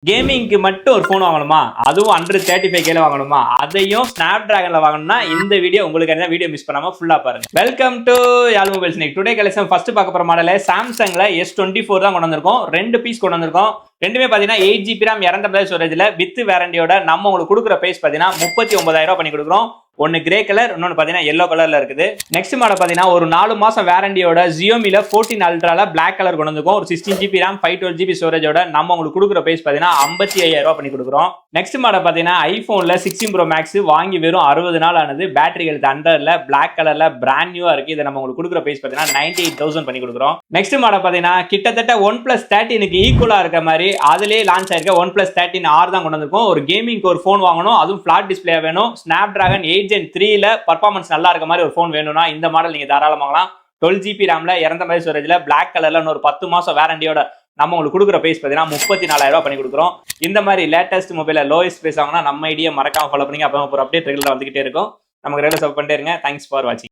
கேமிங்க்கு மட்டும் ஒரு ஃபோன் வாங்கணுமா, அதுவும் அண்டர் 35K வாங்கணுமா, அதையும் ஸ்னாப் டிராகன்ல வாங்கணும்னா இந்த வீடியோ உங்களுக்கு. வீடியோ மிஸ் பண்ணாம ஃபுல்லா பாருங்க. Welcome to Yarl mobiles. Today collection first பார்க்க போற மாடல் சாம்சங்ல S24 தான் கொண்டு வந்திருக்கோம். 2 பீஸ் கொண்டு வந்திருக்கோம். ரெண்டுமே பாத்தீங்கன்னா 8GB RAM 250 ஸ்டோரேஜ்ல வித் வாரண்டியோட நம்ம உங்களுக்கு கொடுக்குற பிரைஸ் பாத்தீங்கன்னா 39,000 பண்ணி கொடுக்குறோம். ஒன்னு கிரே கலர், இன்னொன்னு பாத்தீங்கன்னா எல்லோ கலர்ல இருக்குது. நெக்ஸ்ட் மாடல் பாத்தீங்கன்னா ஒரு 4 மாசம் வாரண்டியோட Xiaomiல 14 அல்ட்ரால பிளாக் கலர் கொண்டு வந்திருக்கோம். ஒரு 16GB RAM 512GB ஸ்டோரேஜோட நம்ம உங்களுக்கு கொடுக்குற பிரைஸ் பாத்தீங்கன்னா 55,000 பண்ணி கொடுக்குறோம். நெக்ஸ்ட் மாடல் பாத்தீங்கன்னா ஐபோன்ல 16 Pro Max வாங்கி வெறும் 60 நாள் ஆனது. பேட்டரி ஹெல்த் அண்டர்ல பிளாக் கலர்ல பிராண்ட் நியூவா இருக்கு. இதை நம்ம உங்களுக்கு கொடுக்குற பிரைஸ் பாத்தீங்கன்னா 98,000 பண்ணி கொடுக்குறோம். நெக்ஸ்ட் மாடல் பாத்தீங்கன்னா கிட்டத்தட்ட OnePlus 13க்கு ஈக்குவலா இருக்க மாதிரி அதுலயே லான்ச் ஆயிருக்க OnePlus 13R தான் கொண்டு வந்திருக்கோம். ஒரு கேமிங்க்கு ஒரு போன் வாங்கணும், அதுவும் பிளாட் டிஸ்பிளே வேணும், Snapdragon 8 Gen 3ல பர்ஃபார்மன்ஸ் நல்லா இருக்க மாதிரி ஒரு போன் வேணும்னா இந்த மாடல் நீங்க தாராளமா வாங்கலாம். 12GB RAMல 250 ஸ்டோரேஜ்ல பிளாக் கலர்ல ஒரு 10 மாசம் வாரண்டியோட நம்ம உங்களுக்கு கொடுக்குற பிரைஸ் பார்த்தீங்கன்னா 34,000 பண்ணி கொடுக்குறோம். இந்த மாதிரி லேட்டஸ்ட் மொபைல லோயஸ்ட் பிரைஸ் வாங்கினா நம்ம ஐடியா மறக்காம ஃபாலோ பண்ணி அப்போ ஒரு அப்டேட் ரெகுலரா வந்துகிட்டே இருக்கும். நமக்கு ரெகுலர் சப்போர்ட் பண்ணிட்டே இருங்க. தேங்க்ஸ் ஃபார் வாட்சிங்.